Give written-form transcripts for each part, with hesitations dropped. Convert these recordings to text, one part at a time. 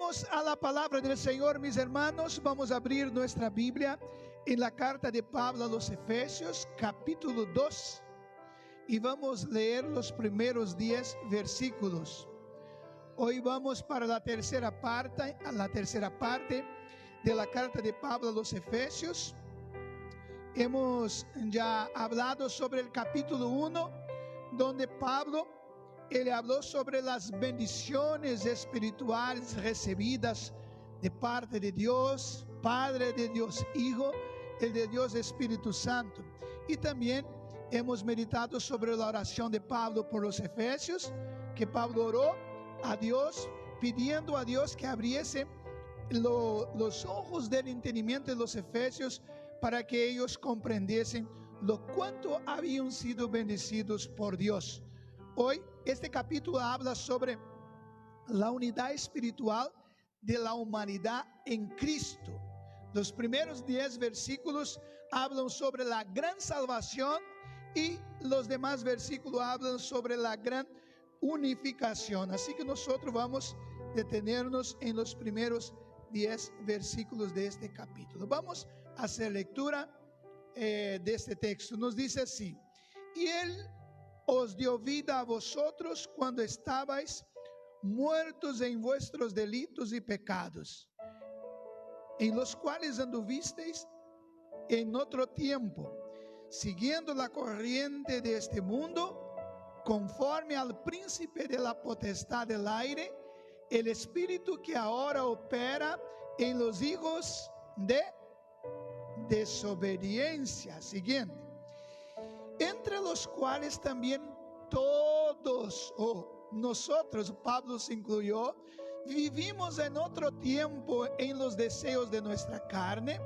Vamos a la palabra del Señor, mis hermanos. Vamos a abrir nuestra Biblia en la carta de Pablo a los Efesios, capítulo 2. Y vamos a leer los primeros 10 versículos. Hoy vamos para la tercera parte de la carta de Pablo a los Efesios. Hemos ya hablado sobre el capítulo 1, donde Pablo él habló sobre las bendiciones espirituales recibidas de parte de Dios Padre, de Dios Hijo, el de Dios Espíritu Santo. Y también hemos meditado sobre la oración de Pablo por los Efesios, que Pablo oró a Dios, pidiendo a Dios que abriese los ojos del entendimiento de los Efesios para que ellos comprendiesen lo cuánto habían sido bendecidos por Dios. Hoy este capítulo habla sobre la unidad espiritual de la humanidad en Cristo. Los primeros 10 versículos hablan sobre la gran salvación y los demás versículos hablan sobre la gran unificación. Así que nosotros vamos a detenernos en los primeros 10 versículos de este capítulo. Vamos a hacer lectura de este texto. Nos dice así: y Él os dio vida a vosotros cuando estabais muertos en vuestros delitos y pecados, en los cuales anduvisteis en otro tiempo, siguiendo la corriente de este mundo, conforme al príncipe de la potestad del aire, el espíritu que ahora opera en los hijos de desobediencia. Siguiente: entre los cuales también todos, nosotros, Pablo se incluyó, vivimos en otro tiempo en los deseos de nuestra carne,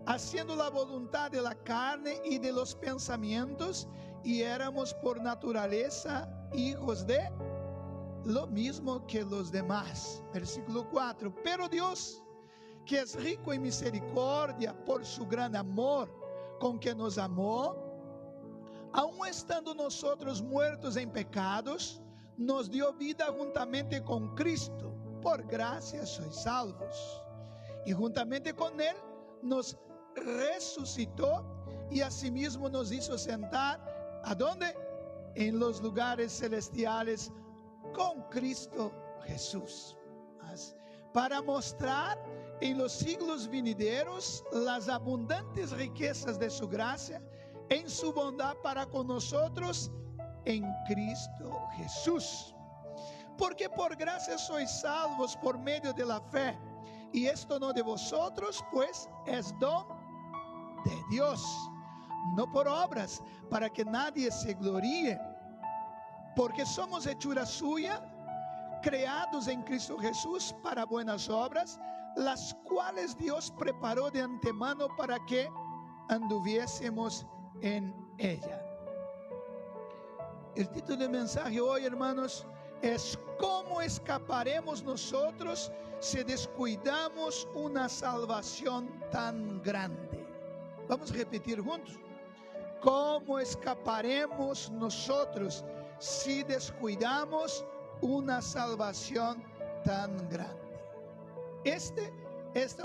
haciendo la voluntad de la carne y de los pensamientos, y éramos por naturaleza hijos de lo mismo que los demás. Versículo 4: pero Dios, que es rico en misericordia por su gran amor con que nos amó, aun estando nosotros muertos en pecados, nos dio vida juntamente con Cristo. Por gracia sois salvos. Y juntamente con Él nos resucitó y asimismo nos hizo sentar, ¿a dónde? En los lugares celestiales con Cristo Jesús, para mostrar en los siglos venideros las abundantes riquezas de su gracia en su bondad para con nosotros en Cristo Jesús. Porque por gracia sois salvos por medio de la fe, y esto no de vosotros, pues es don de Dios, no por obras, para que nadie se gloríe, porque somos hechura suya, creados en Cristo Jesús para buenas obras, las cuales Dios preparó de antemano para que anduviésemos en ella. El título del mensaje hoy, hermanos, es: ¿cómo escaparemos nosotros si descuidamos una salvación tan grande? Vamos a repetir juntos: ¿cómo escaparemos nosotros si descuidamos una salvación tan grande? Esta es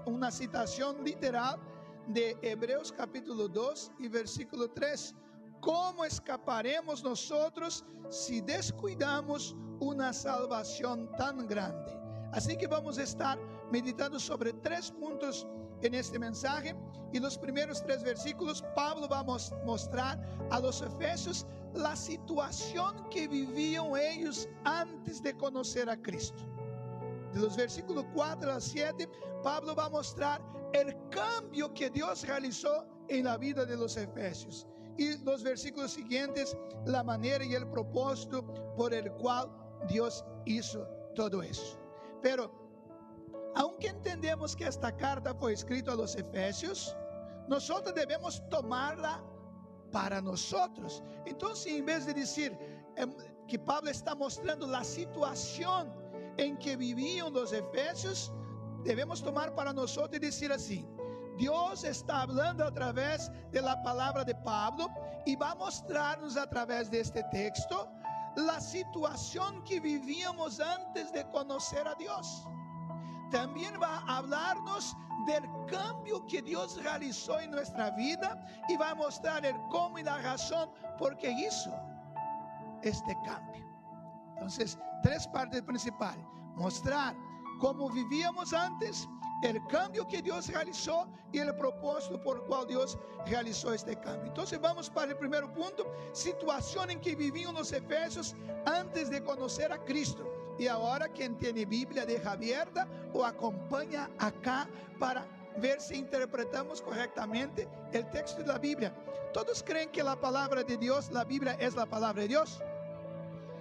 una citación literal de Hebreos capítulo 2 y versículo 3. ¿Cómo escaparemos nosotros si descuidamos una salvación tan grande? Así que vamos a estar meditando sobre 3 puntos en este mensaje. Y los primeros 3 versículos, Pablo va a mostrar a los efesios la situación que vivían ellos antes de conocer a Cristo. De los versículos 4 a 7, Pablo va a mostrar el cambio que Dios realizó en la vida de los efesios. Y los versículos siguientes, la manera y el propósito por el cual Dios hizo todo eso. Pero, aunque entendemos que esta carta fue escrita a los efesios, nosotros debemos tomarla para nosotros. Entonces, en vez de decir que Pablo está mostrando la situación en que vivían los efesios, debemos tomar para nosotros y decir así: Dios está hablando a través de la palabra de Pablo y va a mostrarnos a través de este texto la situación que vivíamos antes de conocer a Dios. también va a hablarnos del cambio que Dios realizó en nuestra vida y va a mostrar el cómo y la razón por qué hizo este cambio. Entonces, tres partes principales: mostrar cómo vivíamos antes, el cambio que Dios realizó y el propósito por el cual Dios realizó este cambio. Entonces vamos para el primer punto: situación en que vivían los efesios antes de conocer a Cristo. Y ahora, quien tiene Biblia, deja abierta o acompaña acá para ver si interpretamos correctamente el texto de la Biblia. Todos creen que la palabra de Dios, la Biblia, es la palabra de Dios.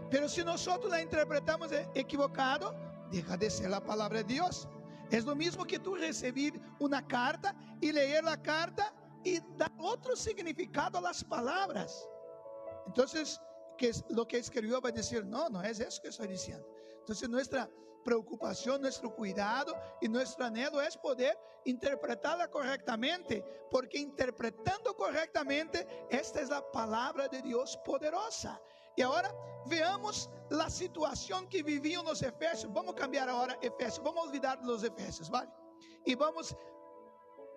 Pero si nosotros la interpretamos equivocado, deja de ser la palabra de Dios. Es lo mismo que tú recibir una carta y leer la carta y dar otro significado a las palabras. Entonces, ¿qué es lo que escribió? Va a decir, no es eso que estoy diciendo. Entonces, nuestra preocupación, nuestro cuidado y nuestro anhelo es poder interpretarla correctamente, porque interpretando correctamente, esta es la palabra de Dios poderosa. Y ahora veamos la situación que vivían los efesios. Vamos a cambiar ahora Efesios, vamos a olvidar los efesios, ¿vale? Y vamos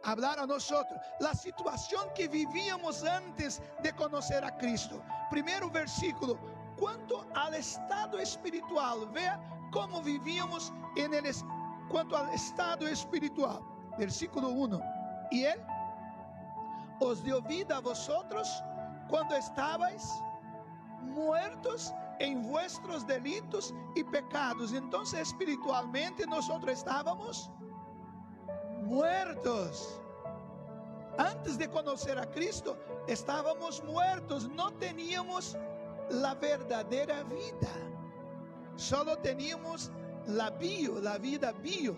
a hablar a nosotros la situación que vivíamos antes de conocer a Cristo. Primero versículo: cuanto al estado espiritual, vea cómo vivíamos cuanto al estado espiritual. Versículo 1: y Él os dio vida a vosotros cuando estabais muertos en vuestros delitos y pecados. Entonces, espiritualmente nosotros estábamos muertos. Antes de conocer a Cristo, estábamos muertos, no teníamos la verdadera vida, solo teníamos la vida bio,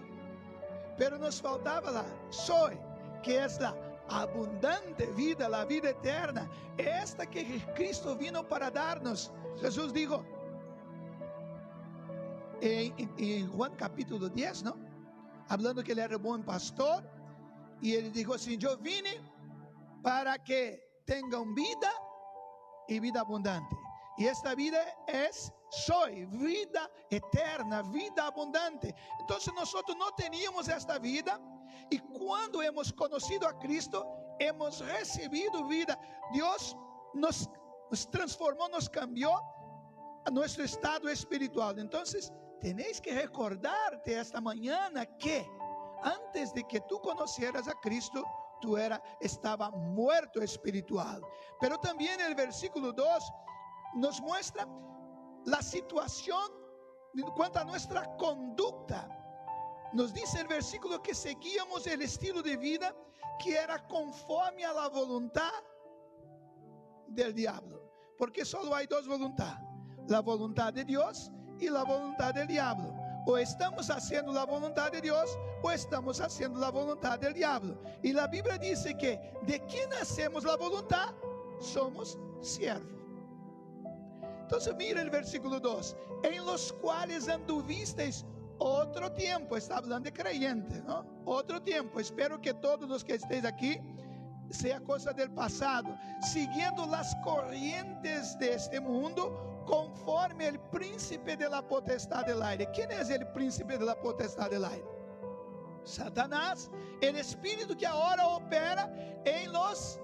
pero nos faltaba la zoe, que es la abundante vida, la vida eterna, esta que Cristo vino para darnos. Jesús dijo en Juan capítulo 10, ¿no? Hablando que Él era buen pastor, y Él dijo así: yo vine para que tengan vida y vida abundante. Y esta vida soy vida eterna, vida abundante. Entonces nosotros no teníamos esta vida, y cuando hemos conocido a Cristo, hemos recibido vida. Dios nos transformó, nos cambió a nuestro estado espiritual. Entonces tenéis que recordarte esta mañana que antes de que tú conocieras a Cristo, tú estaba muerto espiritual. Pero también el versículo 2 nos muestra la situación en cuanto a nuestra conducta. Nos dice el versículo que seguíamos el estilo de vida que era conforme a la voluntad del diablo, porque solo hay dos voluntades: la voluntad de Dios y la voluntad del diablo. O estamos haciendo la voluntad de Dios o estamos haciendo la voluntad del diablo. Y la Biblia dice que de quien hacemos la voluntad, somos siervos. Entonces mira el versículo 2: en los cuales anduvisteis otro tiempo. Está hablando de creyentes, ¿no? Otro tiempo. Espero que todos los que estéis aquí sea cosa del pasado, siguiendo las corrientes de este mundo, conforme el príncipe de la potestad del aire. ¿Quién es el príncipe de la potestad del aire? Satanás, el espíritu que ahora opera en los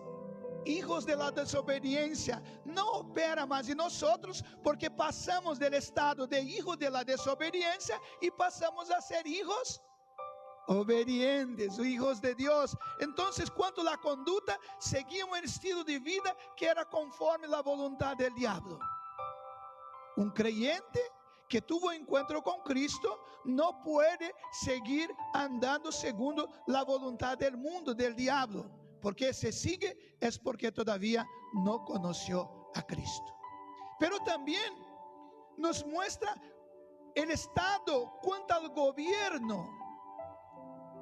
hijos de la desobediencia. No opera más en nosotros, porque pasamos del estado de hijos de la desobediencia y pasamos a ser hijos obedientes, hijos de Dios. Entonces, cuanto a la conducta, seguimos el estilo de vida que era conforme a la voluntad del diablo. Un creyente que tuvo encuentro con Cristo no puede seguir andando segundo la voluntad del mundo, del diablo, porque si sigue es porque todavía no conoció a Cristo. Pero también nos muestra el estado cuanto al gobierno.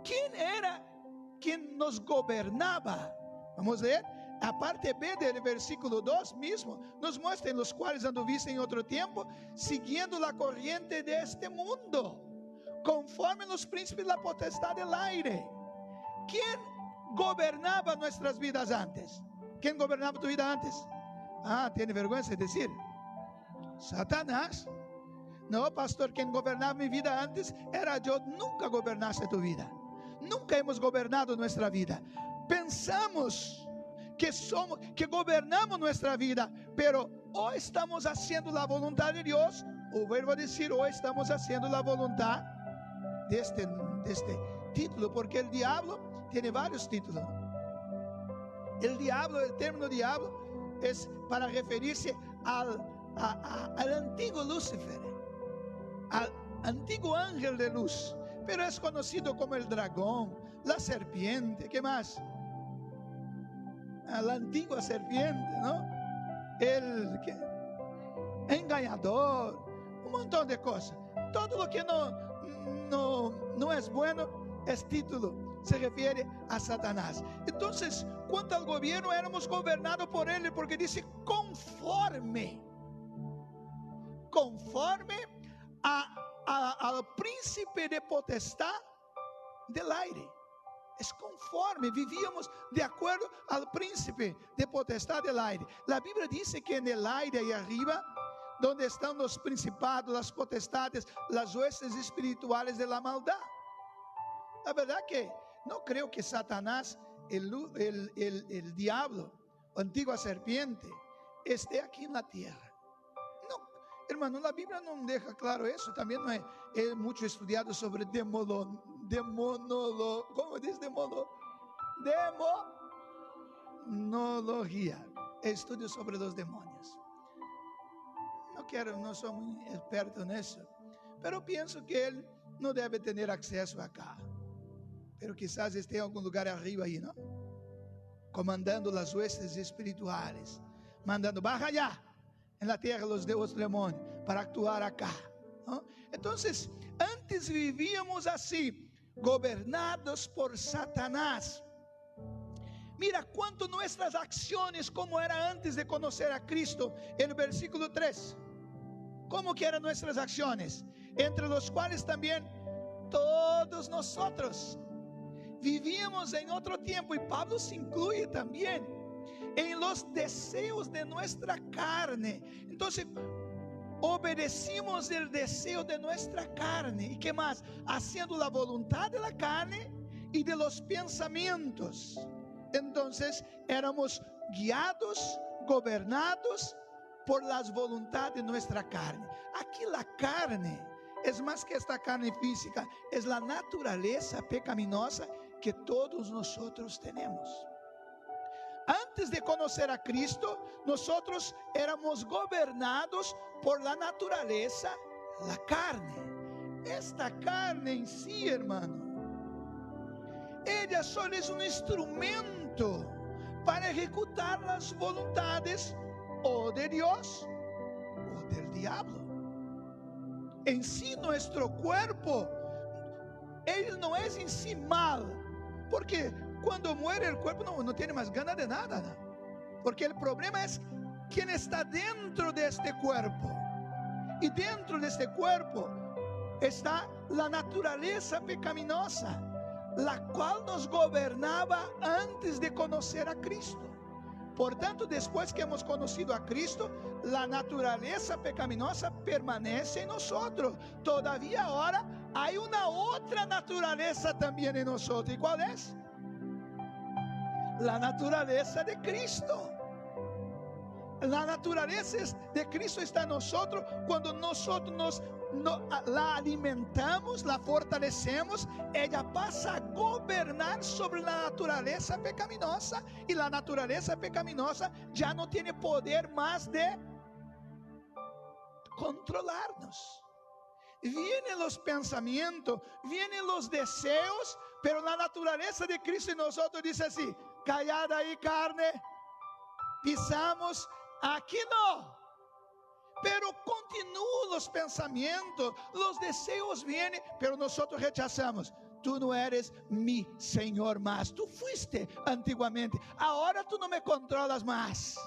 ¿Quién era quien nos gobernaba? Vamos a leer a parte B del versículo 2 mismo. Nos muestra: en los cuales anduviste en otro tiempo, siguiendo la corriente de este mundo, conforme los príncipes de la potestad del aire. ¿Quién gobernaba nuestras vidas antes? ¿Quién gobernaba tu vida antes? ¿Tiene vergüenza de decir? Satanás. No, pastor, quien gobernaba mi vida antes era yo. Nunca gobernaste tu vida. Nunca hemos gobernado nuestra vida. Pensamos que gobernamos nuestra vida, pero o estamos haciendo la voluntad de Dios, o vuelvo a decir, o estamos haciendo la voluntad de este título, porque el diablo tiene varios títulos. El término diablo es para referirse al antiguo Lucifer, al antiguo ángel de luz, pero es conocido como el dragón, la serpiente, ¿qué más? La antigua serpiente, ¿no? El engañador, un montón de cosas. Todo lo que no es bueno es título, se refiere a Satanás. Entonces, cuanto al gobierno, éramos gobernados por él, porque dice conforme al príncipe de potestad del aire. Es conforme, vivíamos de acuerdo al príncipe de potestad del aire. La Biblia dice que en el aire ahí arriba, donde están los principados, las potestades, las huestes espirituales de la maldad. La verdad que no creo que Satanás, el diablo, antigua serpiente, esté aquí en la tierra. No, hermano, la Biblia no deja claro eso. También no he mucho estudiado sobre demonología, estudio sobre los demonios. No soy muy experto en eso, pero pienso que él no debe tener acceso acá, pero quizás esté en algún lugar arriba ahí, ¿no? Comandando las huestes espirituales, mandando, baja allá en la tierra los demonios para actuar acá, ¿no? Entonces, antes vivíamos así, gobernados por Satanás. Mira cuánto nuestras acciones, como era antes de conocer a Cristo. En el versículo 3, ¿cómo que eran nuestras acciones? Entre los cuales también todos nosotros vivíamos en otro tiempo, y Pablo se incluye también, en los deseos de nuestra carne. Entonces, obedecimos el deseo de nuestra carne. ¿Y qué más? Haciendo la voluntad de la carne y de los pensamientos. Entonces éramos guiados, gobernados por las voluntades de nuestra carne. Aquí la carne es más que esta carne física, es la naturaleza pecaminosa que todos nosotros tenemos. Antes de conocer a Cristo, nosotros éramos gobernados por la naturaleza, la carne. Esta carne en sí, hermano, ella solo es un instrumento para ejecutar las voluntades o de Dios o del diablo. En sí nuestro cuerpo, él no es en sí mal, porque cuando muere el cuerpo no tiene más ganas de nada, ¿no? Porque el problema es quién está dentro de este cuerpo. Y dentro de este cuerpo está la naturaleza pecaminosa, la cual nos gobernaba antes de conocer a Cristo. Por tanto, después que hemos conocido a Cristo, la naturaleza pecaminosa permanece en nosotros. Todavía ahora hay una otra naturaleza también en nosotros. ¿Y cuál es? La naturaleza de Cristo. La naturaleza de Cristo está en nosotros cuando nosotros la alimentamos, la fortalecemos. Ella pasa a gobernar sobre la naturaleza pecaminosa, y la naturaleza pecaminosa ya no tiene poder más de controlarnos. Vienen los pensamientos, vienen los deseos, pero la naturaleza de Cristo en nosotros dice así: callada ahí, carne, pisamos, aquí no. Pero continúan los pensamientos, los deseos vienen, pero nosotros rechazamos. Tú no eres mi Señor más. Tú fuiste antiguamente, ahora tú no me controlas más.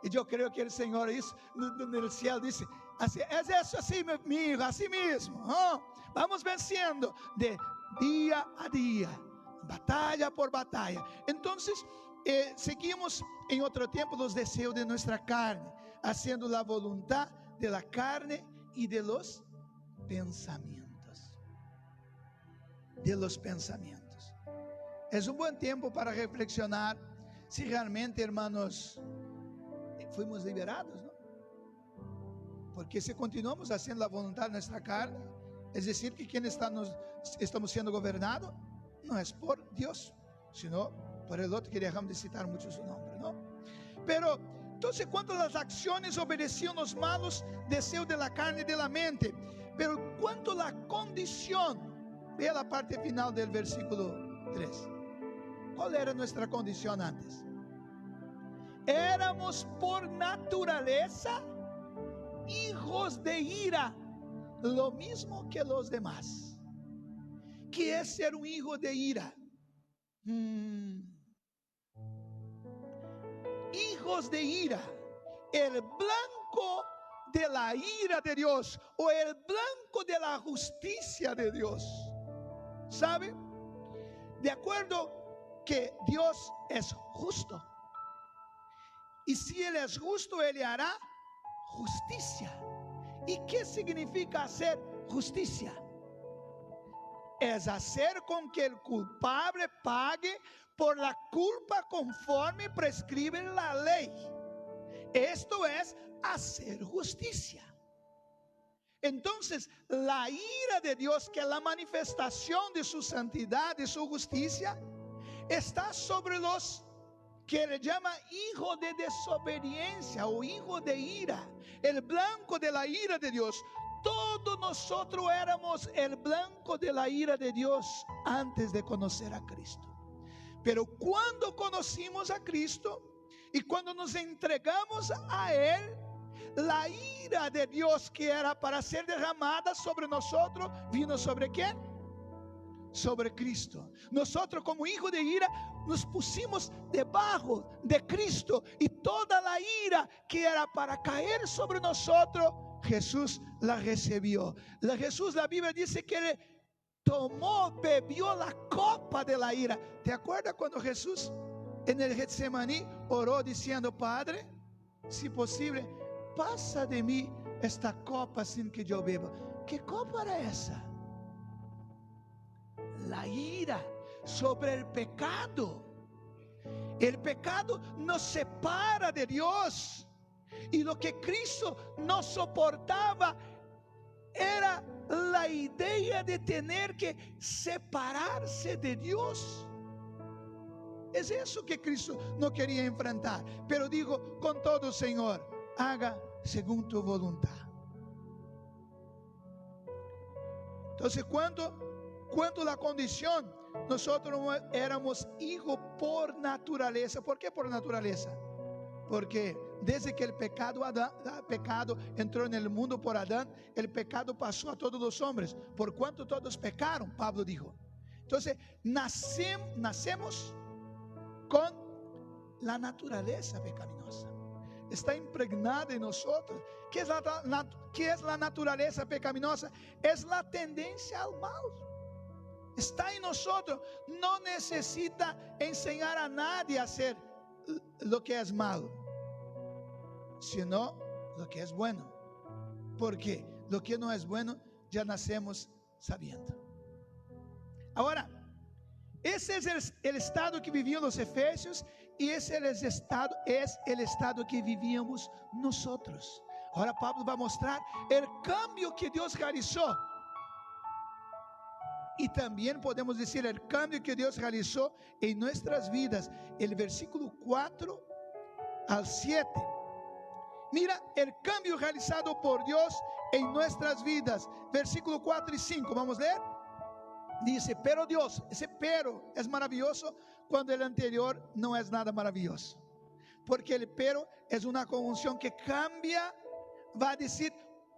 Y yo creo que el Señor en el cielo dice: así, es eso así, mi hijo, así mismo, ¿no? Vamos venciendo de día a día, batalla por batalla. Entonces seguimos en otro tiempo los deseos de nuestra carne, haciendo la voluntad de la carne y de los pensamientos. De los pensamientos. Es un buen tiempo para reflexionar si realmente, hermanos, fuimos liberados, ¿no? Porque si continuamos haciendo la voluntad de nuestra carne, es decir, que quien estamos siendo gobernados no es por Dios, sino por el otro que dejamos de citar mucho su nombre, ¿no? Pero entonces, cuando las acciones obedecían los malos deseos de la carne y de la mente, pero cuanto la condición, vea la parte final del versículo 3. ¿Cuál era nuestra condición antes? Éramos por naturaleza hijos de ira, lo mismo que los demás. ¿Qué es ser un hijo de ira? Hijos de ira, el blanco de la ira de Dios, o el blanco de la justicia de Dios. ¿Sabe? De acuerdo que Dios es justo, y si Él es justo, Él hará justicia. ¿Y qué significa hacer justicia? Es hacer con que el culpable pague por la culpa conforme prescribe la ley. Esto es hacer justicia. Entonces, la ira de Dios, que es la manifestación de su santidad, de su justicia, está sobre los que le llama hijo de desobediencia o hijo de ira, el blanco de la ira de Dios. Todos nosotros éramos el blanco de la ira de Dios antes de conocer a Cristo. Pero cuando conocimos a Cristo y cuando nos entregamos a Él, la ira de Dios que era para ser derramada sobre nosotros, vino sobre ¿quién? Sobre Cristo. Nosotros como hijos de ira nos pusimos debajo de Cristo, y toda la ira que era para caer sobre nosotros, Jesús la recibió. Jesús, la Biblia dice que Él tomó, bebió la copa de la ira. ¿Te acuerdas cuando Jesús en el Getsemaní oró diciendo: Padre, si posible, pasa de mí esta copa sin que yo beba? ¿Qué copa era esa? La ira sobre el pecado. El pecado nos separa de Dios, y lo que Cristo no soportaba era la idea de tener que separarse de Dios. Es eso que Cristo no quería enfrentar. Pero digo con todo: Señor, haga según tu voluntad. Entonces, cuando la condición, nosotros éramos hijos por naturaleza. ¿Por qué por naturaleza? Porque desde que el pecado entró en el mundo por Adán, el pecado pasó a todos los hombres. Por cuanto todos pecaron, Pablo dijo. Entonces, nacemos con la naturaleza pecaminosa. Está impregnada en nosotros. ¿Qué es la naturaleza pecaminosa? Es la tendencia al mal. Está en nosotros. No necesita enseñar a nadie a hacer lo que es malo, sino lo que es bueno. Porque lo que no es bueno ya nacemos sabiendo. Ahora, ese es el estado que vivían los efesios, y ese es el estado que vivíamos nosotros. Ahora Pablo va a mostrar el cambio que Dios realizó. Y también podemos decir el cambio que Dios realizó en nuestras vidas. El versículo 4 al 7. Mira el cambio realizado por Dios en nuestras vidas. Versículo 4 y 5. Vamos a leer. Dice: pero Dios, ese pero es maravilloso cuando el anterior no es nada maravilloso. Porque el pero es una conjunción que cambia, va a decir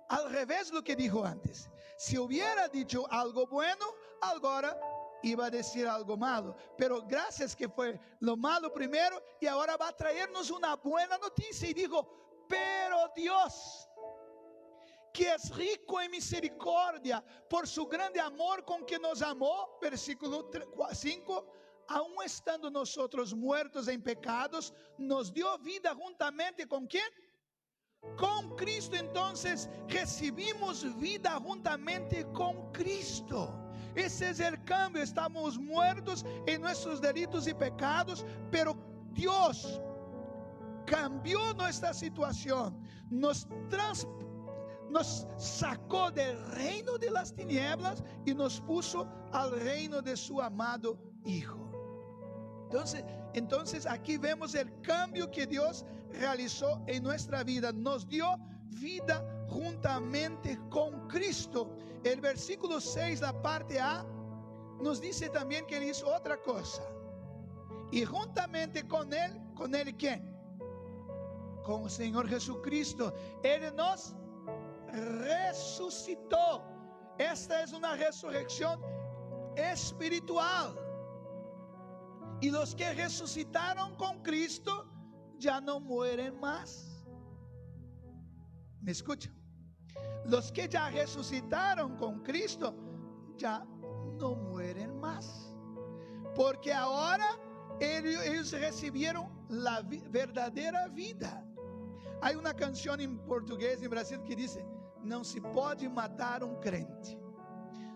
al revés lo que dijo antes. Si hubiera dicho algo bueno, ahora iba a decir algo malo. Pero gracias que fue lo malo primero, y ahora va a traernos una buena noticia. Y dijo: pero Dios, que es rico en misericordia, por su grande amor con que nos amó, versículo 5, aun estando nosotros muertos en pecados, nos dio vida juntamente con ¿quién? Con Cristo entonces recibimos vida juntamente con Cristo. Ese es el cambio. Estamos muertos en nuestros delitos y pecados, pero Dios cambió nuestra situación, nos sacó del reino de las tinieblas y nos puso al reino de su amado Hijo. Entonces aquí vemos el cambio que Dios realizó en nuestra vida. Nos dio vida juntamente con Cristo. El versículo 6, la parte A, nos dice también que Él hizo otra cosa. Y juntamente con Él ¿quién? Con el Señor Jesucristo. Él nos resucitó. Esta es una resurrección espiritual. Y los que resucitaron con Cristo ya no mueren más. ¿Me escuchan? Los que ya resucitaron con Cristo ya no mueren más, porque ahora ellos recibieron la verdadera vida. Hay una canción en portugués en Brasil que dice: não se pode matar um crente.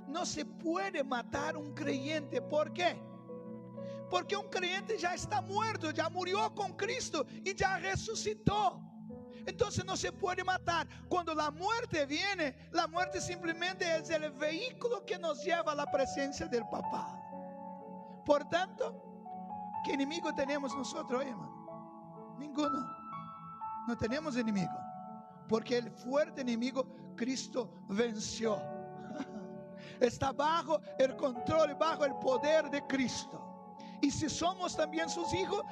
No se puede matar un creyente. ¿Por qué? Porque un creyente ya está muerto, ya murió con Cristo y ya resucitó. Entonces no se puede matar. Cuando la muerte viene, la muerte simplemente es el vehículo que nos lleva a la presencia del Papá. Por tanto, ¿qué enemigo tenemos nosotros, hermano? Ninguno. No tenemos enemigo, porque el fuerte enemigo Cristo venció. Está bajo el control, bajo el poder de Cristo. Y si somos también sus hijos,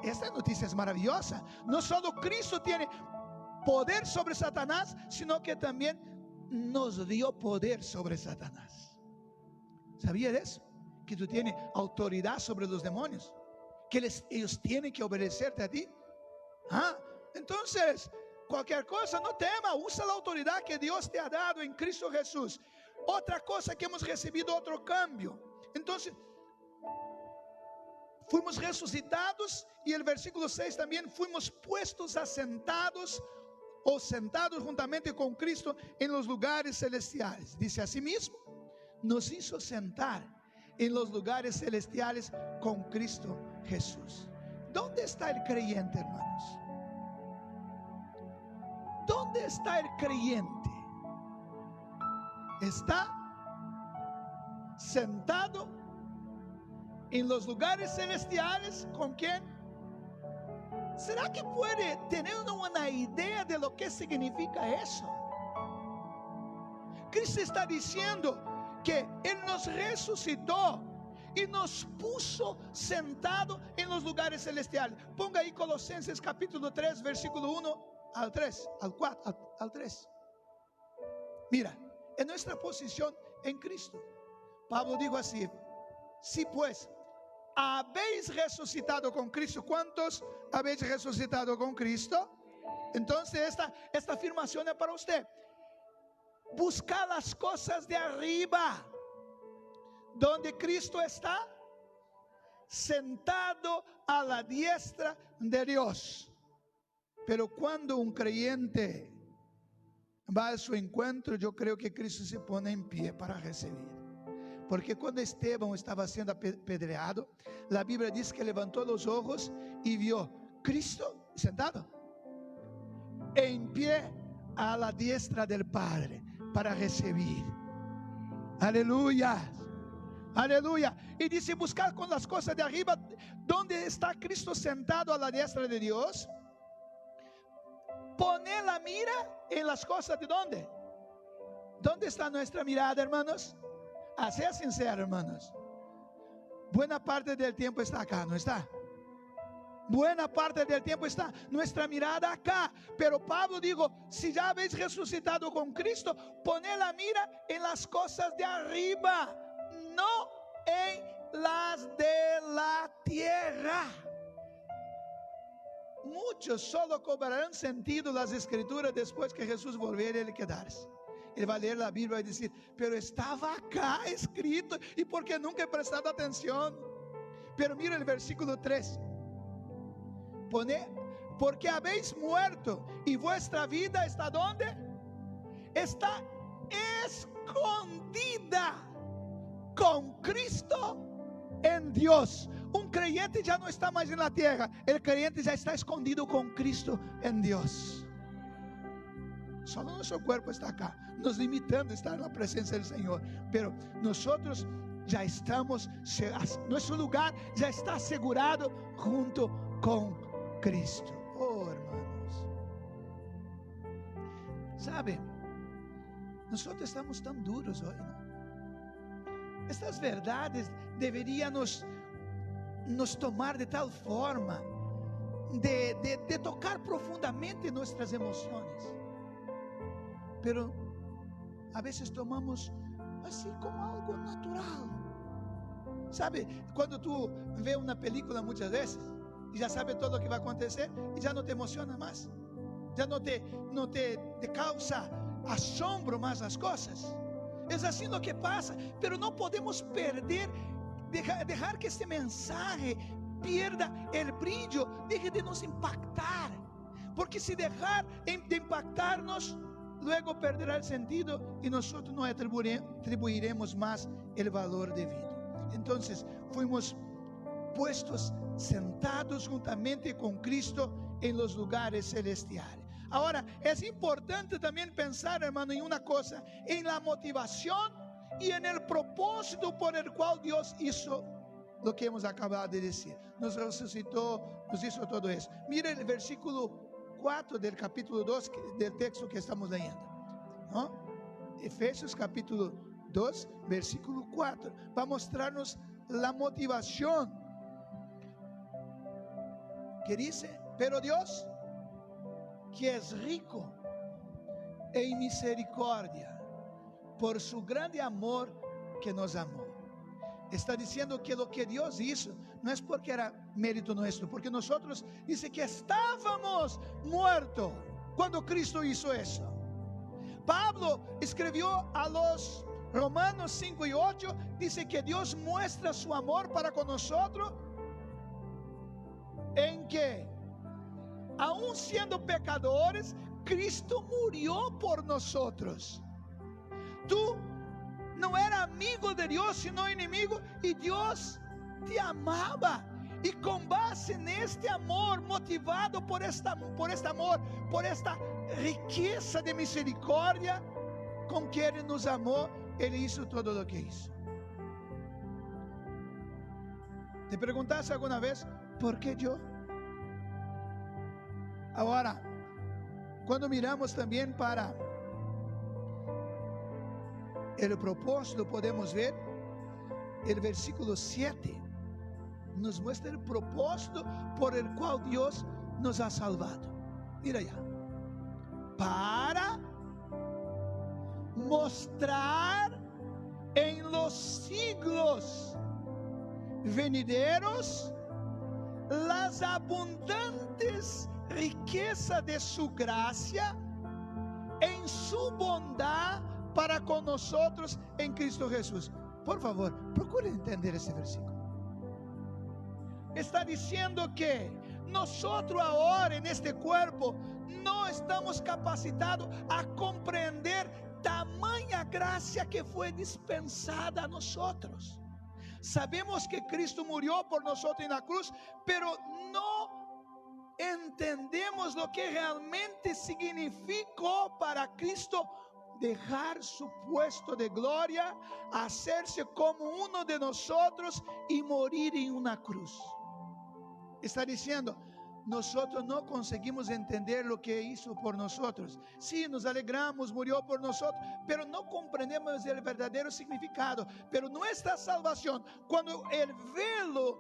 esta noticia es maravillosa. No solo Cristo tiene poder sobre Satanás, sino que también nos dio poder sobre Satanás. ¿Sabías eso? Que tú tienes autoridad sobre los demonios, que ellos tienen que obedecerte a ti. Entonces, cualquier cosa, no tema, usa la autoridad que Dios te ha dado en Cristo Jesús. Otra cosa que hemos recibido, otro cambio. Entonces, fuimos resucitados, y el versículo 6 también, fuimos puestos asentados o sentados juntamente con Cristo en los lugares celestiales. Dice asimismo, nos hizo sentar en los lugares celestiales con Cristo Jesús. ¿Dónde está el creyente, hermanos? ¿Dónde está el creyente? Está sentado en los lugares celestiales. ¿Con quién? ¿Será que puede tener una idea de lo que significa eso? Cristo está diciendo que Él nos resucitó y nos puso sentado en los lugares celestiales. Ponga ahí Colosenses capítulo 3, versículo 1 al 3, al 4, al 3. Mira, en nuestra posición en Cristo, Pablo dijo así: si pues habéis resucitado con Cristo. ¿Cuántos habéis resucitado con Cristo? Entonces esta afirmación es para usted. Buscar las cosas de arriba, donde Cristo está sentado a la diestra de Dios. Pero cuando un creyente va a su encuentro, yo creo que Cristo se pone en pie para recibir. Porque cuando Esteban estaba siendo apedreado, la Biblia dice que levantó los ojos y vio Cristo sentado en pie a la diestra del Padre para recibir. Aleluya, aleluya. Y dice: buscar con las cosas de arriba, donde está Cristo sentado a la diestra de Dios. Poner la mira en las cosas de ¿dónde? ¿Dónde está nuestra mirada, hermanos? A ser sincero, hermanos, buena parte del tiempo está acá, ¿no está? Buena parte del tiempo está nuestra mirada acá. Pero Pablo dijo: si ya habéis resucitado con Cristo, poned la mira en las cosas de arriba, no en las de la tierra. Muchos solo cobrarán sentido las escrituras después que Jesús volviera a quedarse. Él va a leer la Biblia y decir: pero estaba acá escrito, y porque nunca he prestado atención. Pero mira el versículo 3. porque habéis muerto y vuestra vida está ¿dónde? Está escondida con Cristo en Dios. Un creyente ya no está más en la tierra, el creyente ya está escondido con Cristo en Dios. Solo nuestro cuerpo está acá, nos limitando a estar en la presencia del Señor, pero nosotros ya estamos, nuestro lugar ya está asegurado junto con Cristo. Oh, hermanos, ¿saben? Nosotros estamos tan duros hoy, ¿no? Estas verdades deberían nos tomar de tal forma de tocar profundamente nuestras emociones, pero a veces tomamos así como algo natural. ¿Sabe? Cuando tú ves una película muchas veces y ya sabes todo lo que va a acontecer y ya no te emociona más, ya no te causa asombro más las cosas. Es así lo que pasa, pero no podemos dejar que este mensaje pierda el brillo, deje de nos impactar, porque si dejar de impactarnos, luego perderá el sentido y nosotros no atribuiremos más el valor debido. Entonces fuimos puestos sentados juntamente con Cristo en los lugares celestiales. Ahora, es importante también pensar, hermano, en una cosa, en la motivación y en el propósito por el cual Dios hizo lo que hemos acabado de decir. Nos resucitó, nos hizo todo eso. Mira el versículo 4 del capítulo 2 del texto que estamos leyendo, ¿no? Efesios capítulo 2, versículo 4. Va a mostrarnos la motivación. Que dice, pero Dios, que es rico en misericordia, por su grande amor que nos amó. Está diciendo que lo que Dios hizo no es porque era mérito nuestro, porque nosotros dice que estábamos muertos cuando Cristo hizo eso. Pablo escribió a los Romanos 5 y 8, dice que Dios muestra su amor para con nosotros en que aún siendo pecadores, Cristo murió por nosotros. Tú no eras amigo de Dios, sino enemigo, y Dios te amaba. Y con base en este amor, motivado por este amor, por esta riqueza de misericordia con que Él nos amó, Él hizo todo lo que hizo. ¿Te preguntaste alguna vez, por qué yo? Ahora, cuando miramos también para el propósito, podemos ver el versículo 7 nos muestra el propósito por el cual Dios nos ha salvado. Mira ya, para mostrar en los siglos venideros las abundantes riquezas de su gracia en su bondad para con nosotros en Cristo Jesús. Por favor, procure entender ese versículo. Está diciendo que nosotros ahora en este cuerpo no estamos capacitados a comprender tamaña gracia que fue dispensada a nosotros. Sabemos que Cristo murió por nosotros en la cruz, pero no entendemos lo que realmente significó para Cristo dejar su puesto de gloria, hacerse como uno de nosotros y morir en una cruz. Está diciendo, nosotros no conseguimos entender lo que hizo por nosotros. Sí, nos alegramos, murió por nosotros, pero no comprendemos el verdadero significado. Pero nuestra salvación, cuando el velo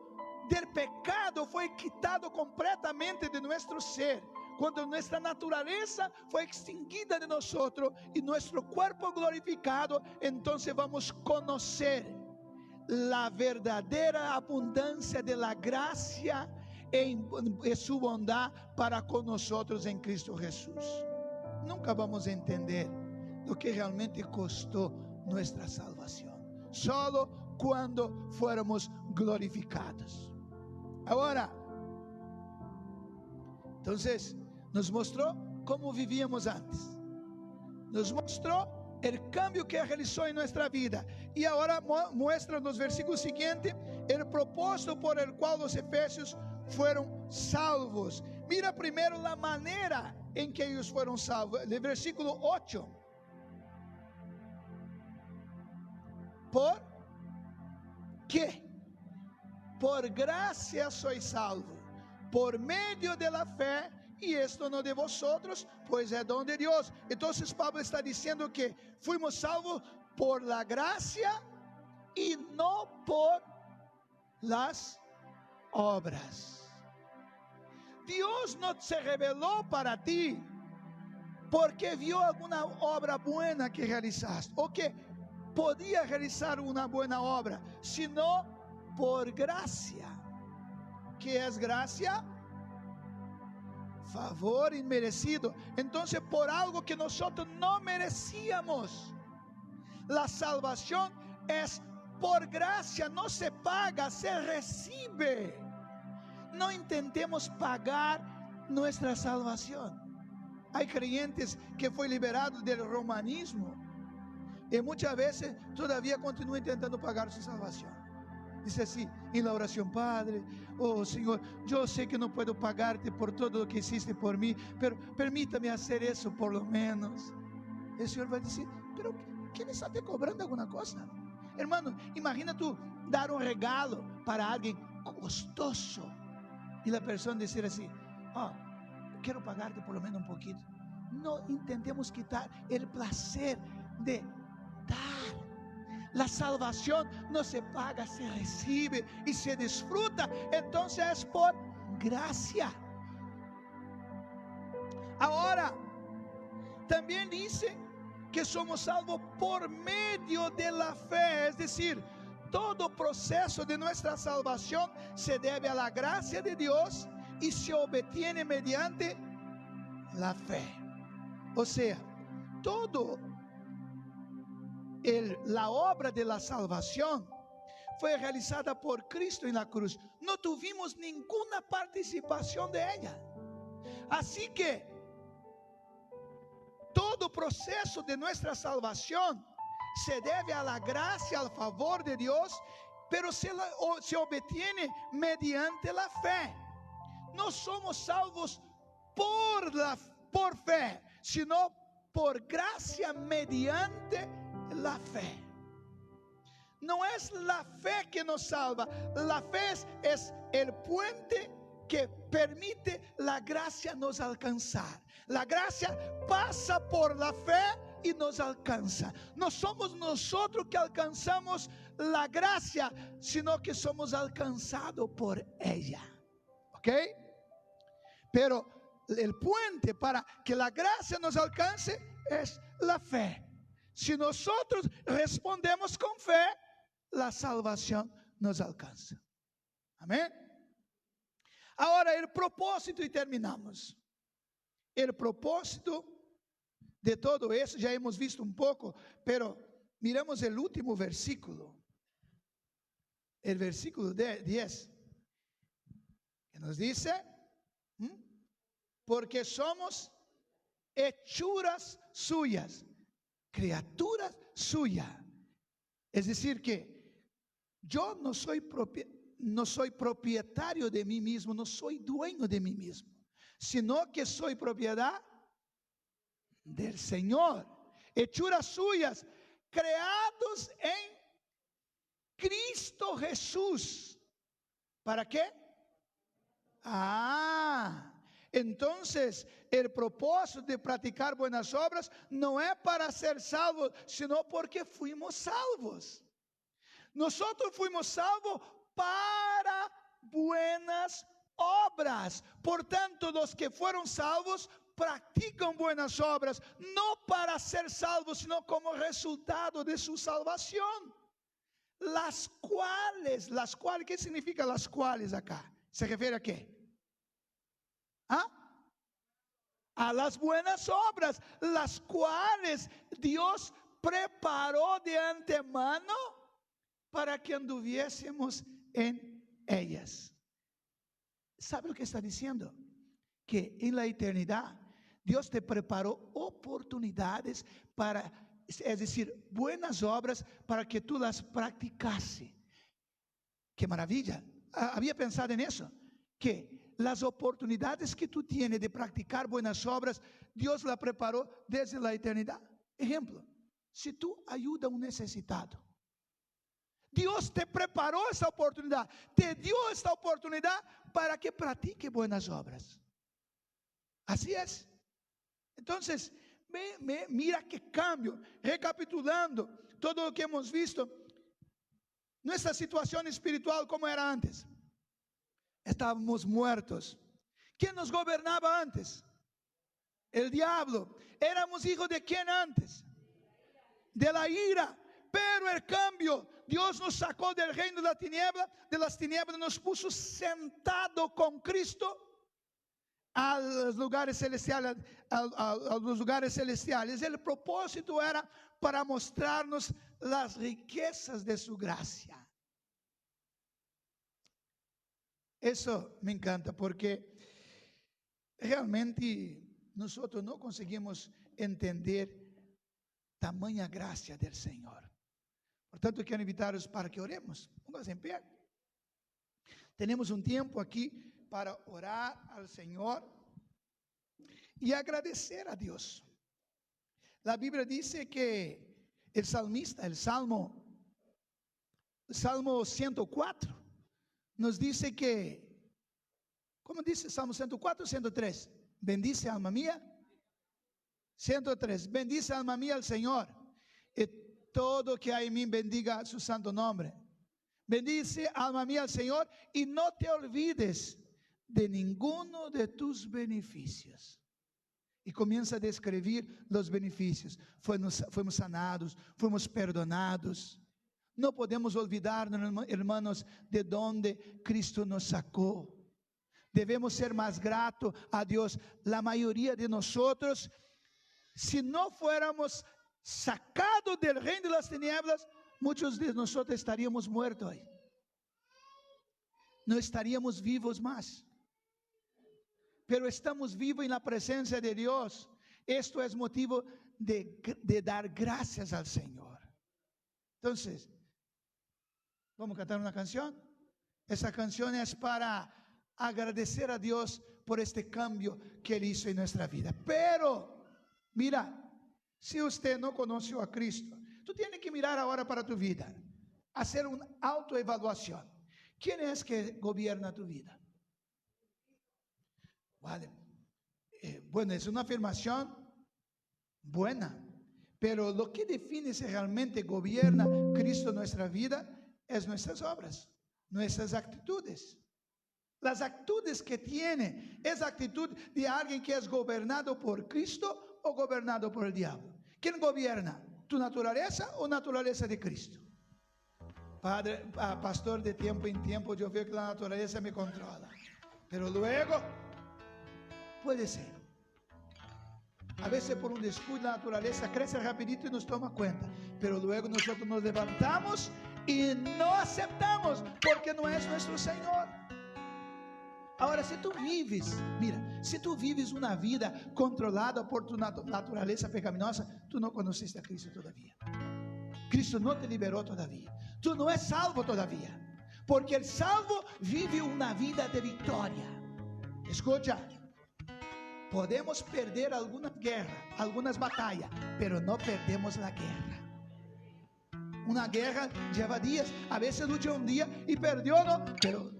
del pecado fue quitado completamente de nuestro ser, cuando nuestra naturaleza fue extinguida de nosotros y nuestro cuerpo glorificado, entonces vamos a conocer la verdadera abundancia de la gracia en su bondad para con nosotros en Cristo Jesús. Nunca vamos a entender lo que realmente costó nuestra salvación, solo cuando fuéramos glorificados. Ahora, Entonces, nos mostró cómo vivíamos antes. Nos mostró el cambio que realizó en nuestra vida. Y ahora muestra en los versículos siguientes el propósito por el cual los efesios fueron salvos. Mira primero la manera en que ellos fueron salvos. El versículo 8. ¿Por qué? Por gracia sois salvos, por medio de la fe, y esto no de vosotros, pues es don de Dios. Entonces Pablo está diciendo que fuimos salvos por la gracia y no por las obras. Dios no se reveló para ti porque vio alguna obra buena que realizaste, o que podía realizar una buena obra, sino por gracia. ¿Qué es gracia? Favor inmerecido. Entonces, por algo que nosotros no merecíamos. La salvación es por gracia, no se paga, se recibe. No intentemos pagar nuestra salvación. Hay creyentes que fue liberado del romanismo y muchas veces todavía continúa intentando pagar su salvación. Dice así en la oración: Padre, oh Señor, yo sé que no puedo pagarte por todo lo que hiciste por mí, pero permítame hacer eso por lo menos. El Señor va a decir: pero ¿quién está te cobrando alguna cosa? Hermano, imagina tú dar un regalo para alguien costoso y la persona decir así: oh, quiero pagarte por lo menos un poquito. No intentemos quitar el placer de dar. La salvación no se paga, se recibe y se disfruta. Entonces es por gracia. Ahora, también dice que somos salvos por medio de la fe. Es decir, todo proceso de nuestra salvación se debe a la gracia de Dios y se obtiene mediante la fe. O sea, todo la obra de la salvación fue realizada por Cristo en la cruz. No tuvimos ninguna participación de ella. Así que todo proceso de nuestra salvación se debe a la gracia, al favor de Dios, pero se obtiene mediante la fe. No somos salvos por fe, sino por gracia mediante la fe. No es la fe que nos salva. La fe es el puente que permite la gracia nos alcanzar. La gracia pasa por la fe y nos alcanza. No somos nosotros que alcanzamos la gracia, sino que somos alcanzados por ella. ¿Ok? Pero el puente para que la gracia nos alcance es la fe. Si nosotros respondemos con fe, la salvación nos alcanza. Amén. Ahora el propósito, y terminamos. El propósito de todo eso ya hemos visto un poco, pero miramos el último versículo. El versículo 10, que nos dice: porque somos hechuras suyas, criaturas suyas. Es decir que yo no soy propietario de mí mismo, no soy dueño de mí mismo, sino que soy propiedad del Señor. Hechuras suyas, creados en Cristo Jesús. ¿Para qué? Entonces el propósito de practicar buenas obras no es para ser salvos, sino porque fuimos salvos. Nosotros fuimos salvos para buenas obras. Por tanto, los que fueron salvos practican buenas obras, no para ser salvos, sino como resultado de su salvación. Las cuales, ¿qué significa las cuales acá? ¿Se refiere a qué? A las buenas obras, las cuales Dios preparó de antemano para que anduviésemos en ellas. ¿Sabe lo que está diciendo? que en la eternidad Dios te preparó oportunidades para, es decir, buenas obras para que tú las practicase. ¡Qué maravilla! Había pensado en eso, que las oportunidades que tú tienes de practicar buenas obras, Dios la preparó desde la eternidad. Ejemplo, si tú ayudas a un necesitado, Dios te preparó esa oportunidad, te dio esta oportunidad para que practique buenas obras. Así es. Entonces, mira qué cambio. Recapitulando todo lo que hemos visto, nuestra situación espiritual, ¿cómo era antes? Estábamos muertos. ¿Quién nos gobernaba antes? El diablo. ¿Éramos hijos de quién antes? De la ira. Pero el cambio, Dios nos sacó del reino de las tinieblas, nos puso sentado con Cristo a los lugares celestiales, a los lugares celestiales. El propósito era para mostrarnos las riquezas de su gracia. Eso me encanta, porque realmente nosotros no conseguimos entender tamanha gracia del Señor. Por tanto, quiero invitaros para que oremos. Pónganse en pie. Tenemos un tiempo aquí para orar al Señor y agradecer a Dios. La Biblia dice que el salmista, el Salmo 104, nos dice que, ¿cómo dice Salmo 104 o 103? Bendice alma mía. 103, bendice alma mía al Señor, y todo que hay en mí bendiga su santo nombre. Bendice alma mía al Señor y no te olvides de ninguno de tus beneficios. Y comienza a descrever los beneficios. Fuimos sanados, fuimos perdonados. No podemos olvidarnos, hermanos, de donde Cristo nos sacó. Debemos ser más gratos a Dios. La mayoría de nosotros, si no fuéramos sacados del reino de las tinieblas, muchos de nosotros estaríamos muertos hoy. No estaríamos vivos más. Pero estamos vivos en la presencia de Dios. Esto es motivo de dar gracias al Señor. Entonces, vamos a cantar una canción. Esa canción es para agradecer a Dios por este cambio que Él hizo en nuestra vida. Pero, mira, si usted no conoció a Cristo, tú tienes que mirar ahora para tu vida, hacer una autoevaluación. ¿Quién es que gobierna tu vida? Vale. Bueno, es una afirmación buena, pero lo que define si realmente gobierna Cristo nuestra vida es nuestras obras, nuestras actitudes. Las actitudes que tiene, ¿es actitud de alguien que es gobernado por Cristo o gobernado por el diablo? ¿Quién gobierna? ¿Tu naturaleza o naturaleza de Cristo? Padre, pastor, de tiempo en tiempo yo veo que la naturaleza me controla, pero luego puede ser. A veces por un descuido la naturaleza crece rapidito y nos toma cuenta, pero luego nosotros nos levantamos y no aceptamos porque no es nuestro Señor. Ahora, si tú vives, mira, si tú vives una vida controlada por tu naturaleza pecaminosa, tú no conociste a Cristo todavía. Cristo no te liberó todavía. Tú no eres salvo todavía, porque el salvo vive una vida de victoria. Escucha, podemos perder alguna guerra, algunas batallas, pero no perdemos la guerra. Una guerra lleva días, a veces lucha un día y perdió, ¿no? Pero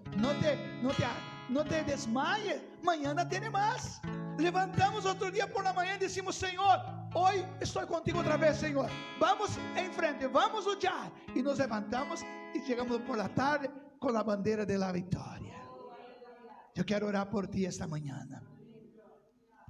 no te desmayes, mañana tiene más. Levantamos otro día por la mañana y decimos: Señor, hoy estoy contigo otra vez, Señor. Vamos en frente, vamos a luchar. Y nos levantamos y llegamos por la tarde con la bandera de la victoria. Yo quiero orar por ti esta mañana.